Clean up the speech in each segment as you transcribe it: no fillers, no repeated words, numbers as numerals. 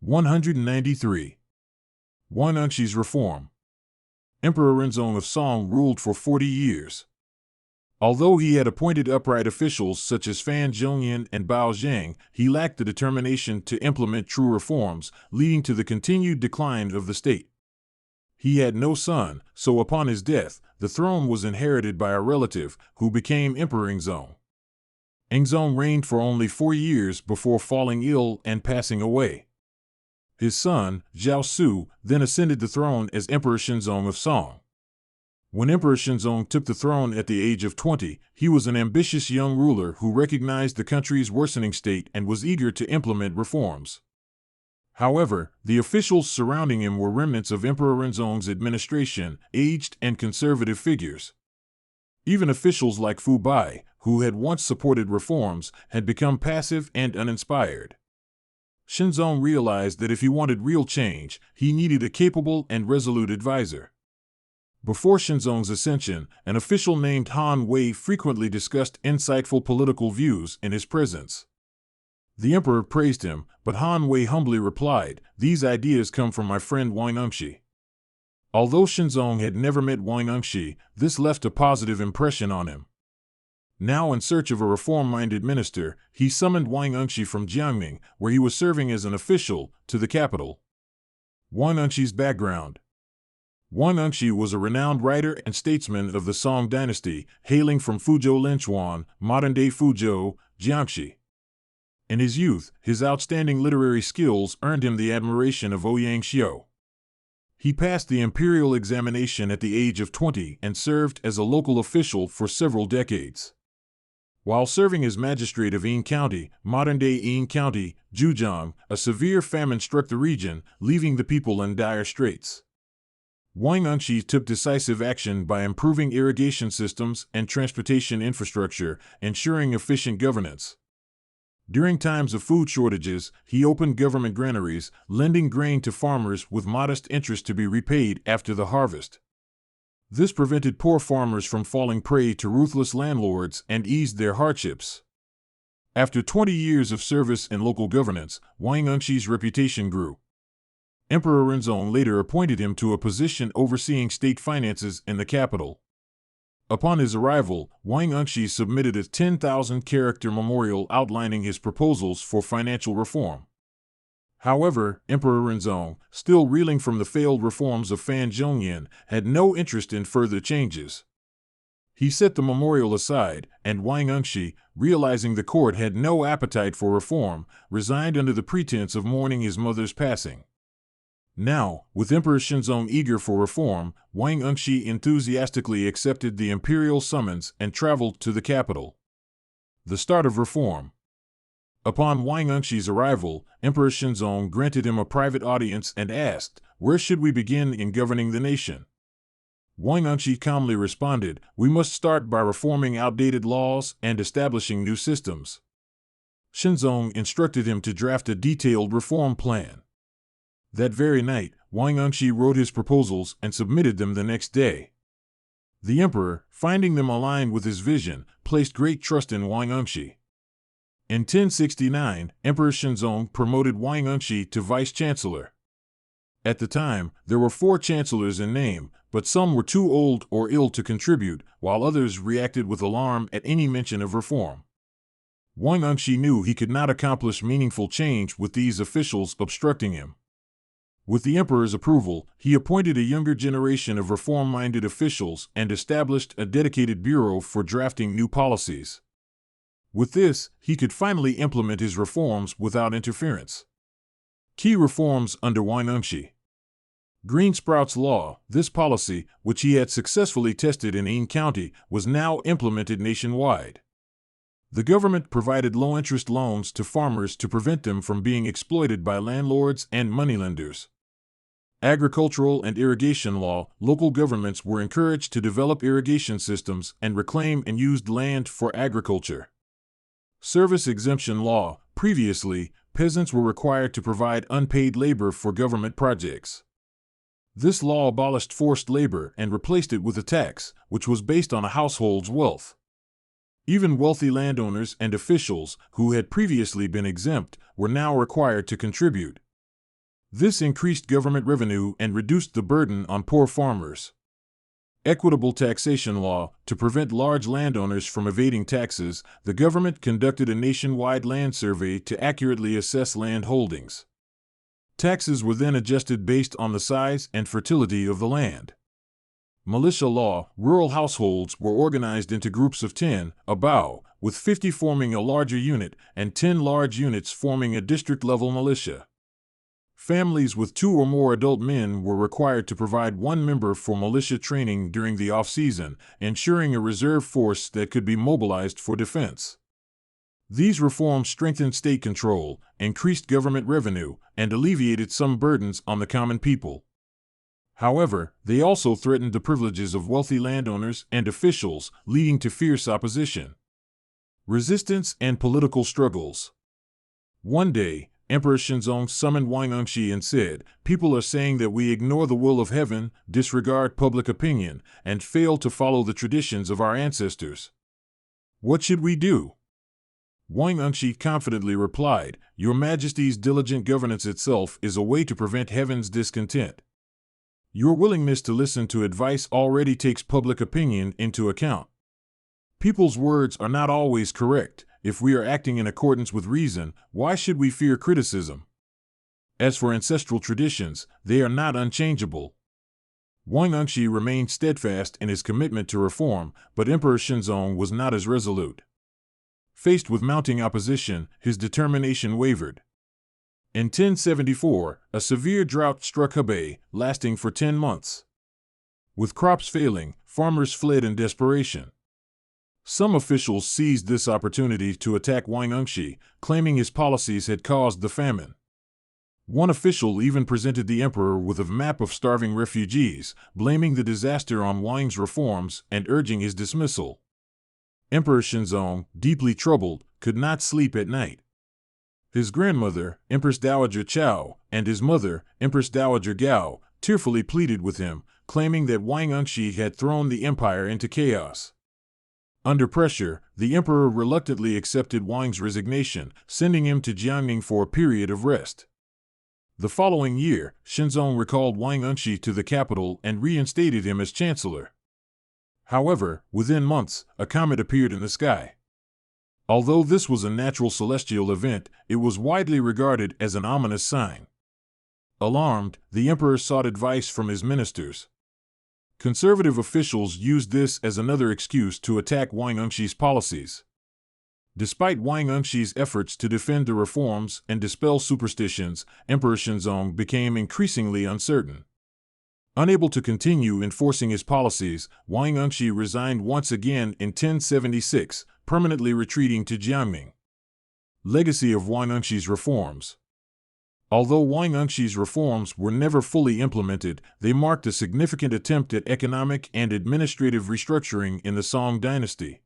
193. Wang Anshi's reform. Emperor Renzong of Song ruled for 40 years. Although he had appointed upright officials such as Fan Zhongyan and Bao Zhang, he lacked the determination to implement true reforms, leading to the continued decline of the state. He had no son, so upon his death, the throne was inherited by a relative, who became Emperor Yingzong. Yingzong reigned for only 4 years before falling ill and passing away. His son, Zhao Su, then ascended the throne as Emperor Shenzong of Song. When Emperor Shenzong took the throne at the age of 20, he was an ambitious young ruler who recognized the country's worsening state and was eager to implement reforms. However, the officials surrounding him were remnants of Emperor Renzong's administration, aged and conservative figures. Even officials like Fu Bai, who had once supported reforms, had become passive and uninspired. Shenzong realized that if he wanted real change, he needed a capable and resolute advisor. Before Shenzong's ascension, an official named Han Wei frequently discussed insightful political views in his presence. The emperor praised him, but Han Wei humbly replied, "These ideas come from my friend Wang Anshi." Although Shenzong had never met Wang Anshi, this left a positive impression on him. Now in search of a reform-minded minister, he summoned Wang Anshi from Jiangning, where he was serving as an official, to the capital. Wang Anshi's background. Wang Anshi was a renowned writer and statesman of the Song dynasty, hailing from Fuzhou Linchuan, modern-day Fuzhou, Jiangxi. In his youth, his outstanding literary skills earned him the admiration of Ouyang Xiu. He passed the imperial examination at the age of 20 and served as a local official for several decades. While serving as magistrate of Yin County, modern-day Yin County, Zhujiang, a severe famine struck the region, leaving the people in dire straits. Wang Anshi took decisive action by improving irrigation systems and transportation infrastructure, ensuring efficient governance. During times of food shortages, he opened government granaries, lending grain to farmers with modest interest to be repaid after the harvest. This prevented poor farmers from falling prey to ruthless landlords and eased their hardships. After 20 years of service in local governance, Wang Anshi's reputation grew. Emperor Renzong later appointed him to a position overseeing state finances in the capital. Upon his arrival, Wang Anshi submitted a 10,000-character memorial outlining his proposals for financial reform. However, Emperor Renzong, still reeling from the failed reforms of Fan Zhongyan, had no interest in further changes. He set the memorial aside, and Wang Anshi, realizing the court had no appetite for reform, resigned under the pretense of mourning his mother's passing. Now, with Emperor Shenzong eager for reform, Wang Anshi enthusiastically accepted the imperial summons and traveled to the capital. The start of reform. Upon Wang Anshi's arrival, Emperor Shenzong granted him a private audience and asked, "Where should we begin in governing the nation?" Wang Anshi calmly responded, "We must start by reforming outdated laws and establishing new systems." Shenzong instructed him to draft a detailed reform plan. That very night, Wang Anshi wrote his proposals and submitted them the next day. The emperor, finding them aligned with his vision, placed great trust in Wang Anshi. In 1069, Emperor Shenzong promoted Wang Anshi to vice-chancellor. At the time, there were 4 chancellors in name, but some were too old or ill to contribute, while others reacted with alarm at any mention of reform. Wang Anshi knew he could not accomplish meaningful change with these officials obstructing him. With the emperor's approval, he appointed a younger generation of reform-minded officials and established a dedicated bureau for drafting new policies. With this, he could finally implement his reforms without interference. Key reforms under Wang Anshi. Green Sprouts Law. This policy, which he had successfully tested in Yin County, was now implemented nationwide. The government provided low-interest loans to farmers to prevent them from being exploited by landlords and moneylenders. Agricultural and irrigation law. Local governments were encouraged to develop irrigation systems and reclaim and used land for agriculture. Service exemption law. Previously, peasants were required to provide unpaid labor for government projects. This law abolished forced labor and replaced it with a tax, which was based on a household's wealth. Even wealthy landowners and officials, who had previously been exempt, were now required to contribute. This increased government revenue and reduced the burden on poor farmers. Equitable taxation law. To prevent large landowners from evading taxes, the government conducted a nationwide land survey to accurately assess land holdings. Taxes were then adjusted based on the size and fertility of the land. Militia law. Rural households were organized into groups of 10, a bao, with 50 forming a larger unit and 10 large units forming a district-level militia. Families with 2 or more adult men were required to provide 1 member for militia training during the off-season, ensuring a reserve force that could be mobilized for defense. These reforms strengthened state control, increased government revenue, and alleviated some burdens on the common people. However, they also threatened the privileges of wealthy landowners and officials, leading to fierce opposition, resistance, and political struggles. One day, Emperor Shenzong summoned Wang Anshi and said, "People are saying that we ignore the will of heaven, disregard public opinion, and fail to follow the traditions of our ancestors. What should we do?" Wang Anshi confidently replied, "Your Majesty's diligent governance itself is a way to prevent heaven's discontent. Your willingness to listen to advice already takes public opinion into account. People's words are not always correct. If we are acting in accordance with reason, why should we fear criticism? As for ancestral traditions, they are not unchangeable." Wang Anshi remained steadfast in his commitment to reform, but Emperor Shenzong was not as resolute. Faced with mounting opposition, his determination wavered. In 1074, a severe drought struck Hebei, lasting for 10 months. With crops failing, farmers fled in desperation. Some officials seized this opportunity to attack Wang Anshi, claiming his policies had caused the famine. One official even presented the emperor with a map of starving refugees, blaming the disaster on Wang's reforms and urging his dismissal. Emperor Shenzong, deeply troubled, could not sleep at night. His grandmother, Empress Dowager Chao, and his mother, Empress Dowager Gao, tearfully pleaded with him, claiming that Wang Anshi had thrown the empire into chaos. Under pressure, the emperor reluctantly accepted Wang's resignation, sending him to Jiangning for a period of rest. The following year, Shenzong recalled Wang Anshi to the capital and reinstated him as chancellor. However, within months, a comet appeared in the sky. Although this was a natural celestial event, it was widely regarded as an ominous sign. Alarmed, the emperor sought advice from his ministers. Conservative officials used this as another excuse to attack Wang Anshi's policies. Despite Wang Anshi's efforts to defend the reforms and dispel superstitions, Emperor Shenzong became increasingly uncertain. Unable to continue enforcing his policies, Wang Anshi resigned once again in 1076, permanently retreating to Jiangning. Legacy of Wang Anshi's reforms. Although Wang Anshi's reforms were never fully implemented, they marked a significant attempt at economic and administrative restructuring in the Song dynasty.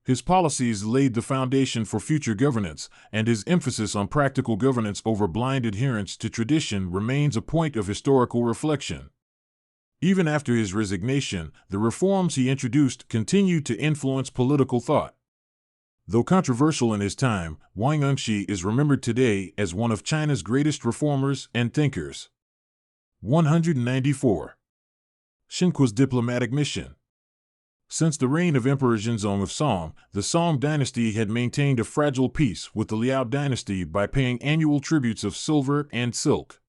His policies laid the foundation for future governance, and his emphasis on practical governance over blind adherence to tradition remains a point of historical reflection. Even after his resignation, the reforms he introduced continued to influence political thought. Though controversial in his time, Wang Anshi is remembered today as one of China's greatest reformers and thinkers. 194.Shen Kuo's diplomatic mission. Since the reign of Emperor Shenzong of Song, the Song dynasty had maintained a fragile peace with the Liao dynasty by paying annual tributes of silver and silk.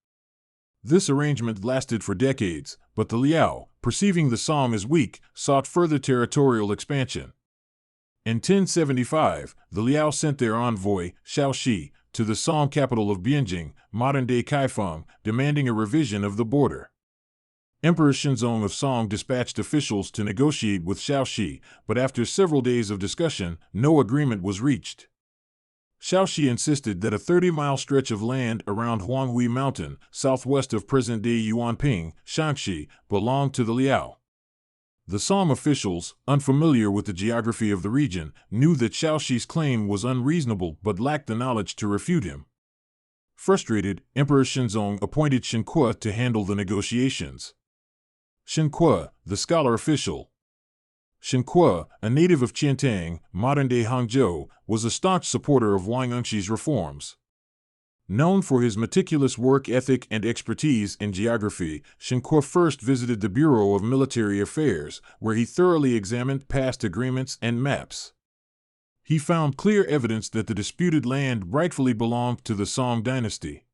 This arrangement lasted for decades, but the Liao, perceiving the Song as weak, sought further territorial expansion. In 1075, the Liao sent their envoy, Shaoxi, to the Song capital of Bianjing, modern-day Kaifeng, demanding a revision of the border. Emperor Shenzong of Song dispatched officials to negotiate with Shaoxi, but after several days of discussion, no agreement was reached. Shaoxi insisted that a 30-mile stretch of land around Huanghui Mountain, southwest of present-day Yuanping, Shaanxi, belonged to the Liao. The Song officials, unfamiliar with the geography of the region, knew that Shaoxi's claim was unreasonable but lacked the knowledge to refute him. Frustrated, Emperor Shenzong appointed Shen Kuo to handle the negotiations. Shen Kuo, the scholar official. Shen Kuo, a native of Qiantang, modern-day Hangzhou, was a staunch supporter of Wang Anshi's reforms. Known for his meticulous work ethic and expertise in geography, Shen Kuo first visited the Bureau of Military Affairs, where he thoroughly examined past agreements and maps. He found clear evidence that the disputed land rightfully belonged to the Song dynasty.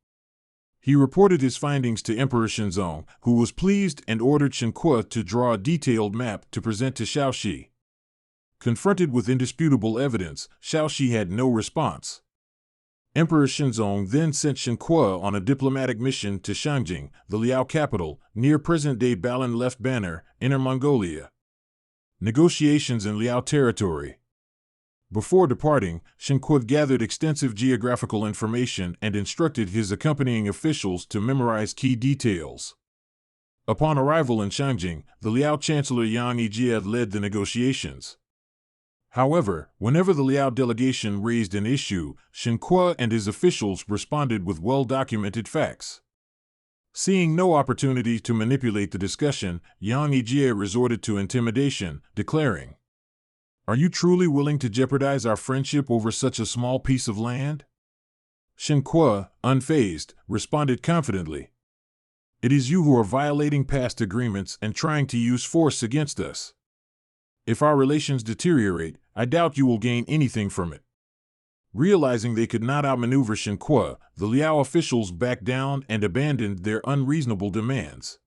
He reported his findings to Emperor Shenzong, who was pleased and ordered Shen Kuo to draw a detailed map to present to Shaoxi. Confronted with indisputable evidence, Shaoxi had no response. Emperor Shenzong then sent Shen Kuo on a diplomatic mission to Shangjing, the Liao capital, near present-day Balan Left Banner, Inner Mongolia. Negotiations in Liao territory. Before departing, Shen Kuo gathered extensive geographical information and instructed his accompanying officials to memorize key details. Upon arrival in Shangjing, the Liao Chancellor Yang Yijie led the negotiations. However, whenever the Liao delegation raised an issue, Shen Kuo and his officials responded with well-documented facts. Seeing no opportunity to manipulate the discussion, Yang Yijie resorted to intimidation, declaring, "Are you truly willing to jeopardize our friendship over such a small piece of land?" Shen Kuo, unfazed, responded confidently, "It is you who are violating past agreements and trying to use force against us. If our relations deteriorate, I doubt you will gain anything from it." Realizing they could not outmaneuver Shen Kuo, the Liao officials backed down and abandoned their unreasonable demands.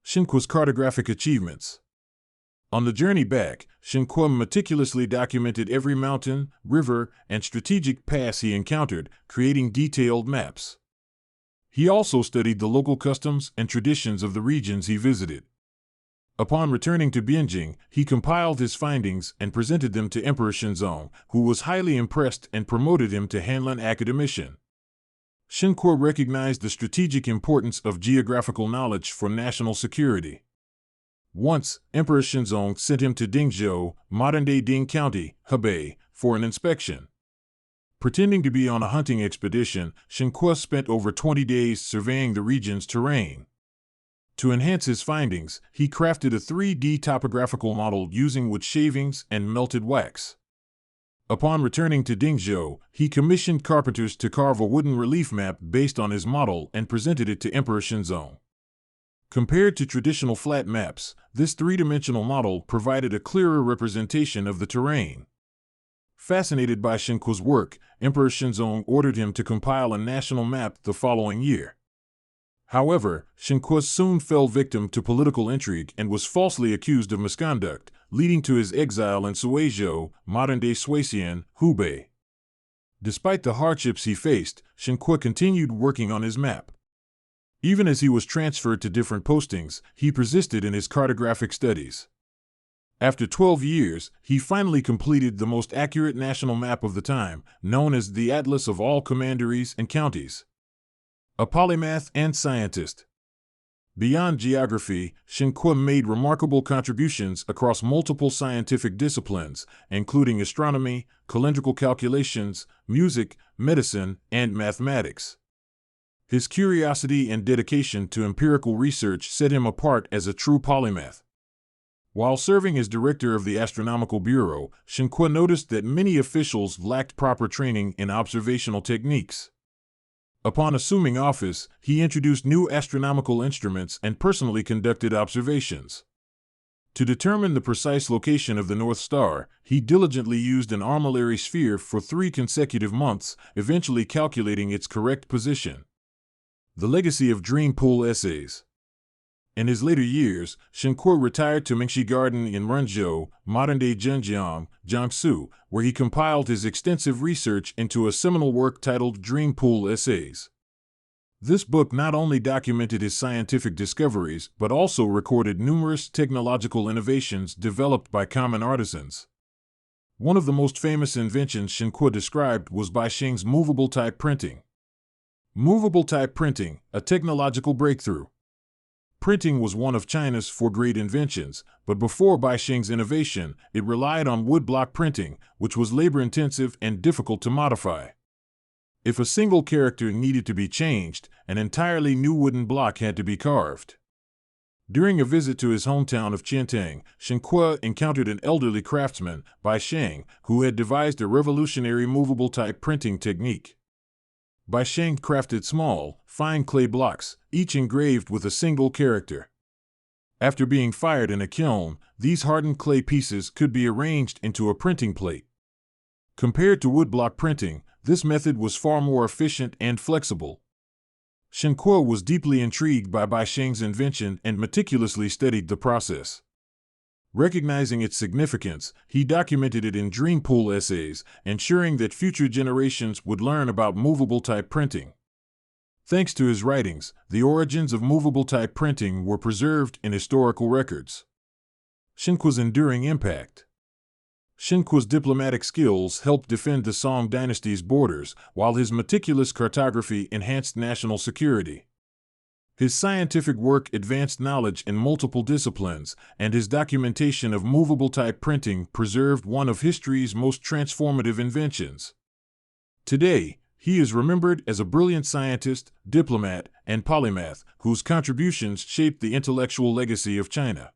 Shen Kuo's cartographic achievements. On the journey back, Shen Kuo meticulously documented every mountain, river, and strategic pass he encountered, creating detailed maps. He also studied the local customs and traditions of the regions he visited. Upon returning to Bianjing, he compiled his findings and presented them to Emperor Shenzong, who was highly impressed and promoted him to Hanlin Academician. Shen Kuo recognized the strategic importance of geographical knowledge for national security. Once, Emperor Shenzong sent him to Dingzhou, modern-day Ding County, Hebei, for an inspection. Pretending to be on a hunting expedition, Shen Kuo spent over 20 days surveying the region's terrain. To enhance his findings, he crafted a 3D topographical model using wood shavings and melted wax. Upon returning to Dingzhou, he commissioned carpenters to carve a wooden relief map based on his model and presented it to Emperor Shenzong. Compared to traditional flat maps, this three-dimensional model provided a clearer representation of the terrain. Fascinated by Shen Kuo's work, Emperor Shenzong ordered him to compile a national map the following year. However, Shen Kuo soon fell victim to political intrigue and was falsely accused of misconduct, leading to his exile in Suizhou, modern-day Suixian, Hubei. Despite the hardships he faced, Shen Kuo continued working on his map. Even as he was transferred to different postings, he persisted in his cartographic studies. After 12 years, he finally completed the most accurate national map of the time, known as the Atlas of all Commanderies and Counties. A polymath and scientist. Beyond geography, Shen Kuo made remarkable contributions across multiple scientific disciplines, including astronomy, calendrical calculations, music, medicine, and mathematics. His curiosity and dedication to empirical research set him apart as a true polymath. While serving as director of the Astronomical Bureau, Shen Kuo noticed that many officials lacked proper training in observational techniques. Upon assuming office, he introduced new astronomical instruments and personally conducted observations. To determine the precise location of the North Star, he diligently used an armillary sphere for 3 consecutive months, eventually calculating its correct position. The legacy of Dream Pool essays. In his later years, Shen Kuo retired to Mingxi Garden in Renzhou, modern-day Zhenjiang, Jiangsu, where he compiled his extensive research into a seminal work titled Dream Pool Essays. This book not only documented his scientific discoveries, but also recorded numerous technological innovations developed by common artisans. One of the most famous inventions Shen Kuo described was Baisheng's movable type printing. Movable type printing, a technological breakthrough. Printing was one of China's 4 great inventions, but before Baisheng's innovation, it relied on woodblock printing, which was labor-intensive and difficult to modify. If a single character needed to be changed, an entirely new wooden block had to be carved. During a visit to his hometown of Qiantang, Shen Kuo encountered an elderly craftsman, Baisheng, who had devised a revolutionary movable type printing technique. Baisheng crafted small, fine clay blocks, each engraved with a single character. After being fired in a kiln, these hardened clay pieces could be arranged into a printing plate. Compared to woodblock printing, this method was far more efficient and flexible. Shen Kuo was deeply intrigued by Baisheng's invention and meticulously studied the process. Recognizing its significance, he documented it in dream pool essays, ensuring that future generations would learn about movable type printing. Thanks to his writings, the origins of movable type printing were preserved in historical records. Shen Kuo's enduring impact. Shen Kuo's diplomatic skills helped defend the Song dynasty's borders, while his meticulous cartography enhanced national security. His scientific work advanced knowledge in multiple disciplines, and his documentation of movable type printing preserved one of history's most transformative inventions. Today, he is remembered as a brilliant scientist, diplomat, and polymath whose contributions shaped the intellectual legacy of China.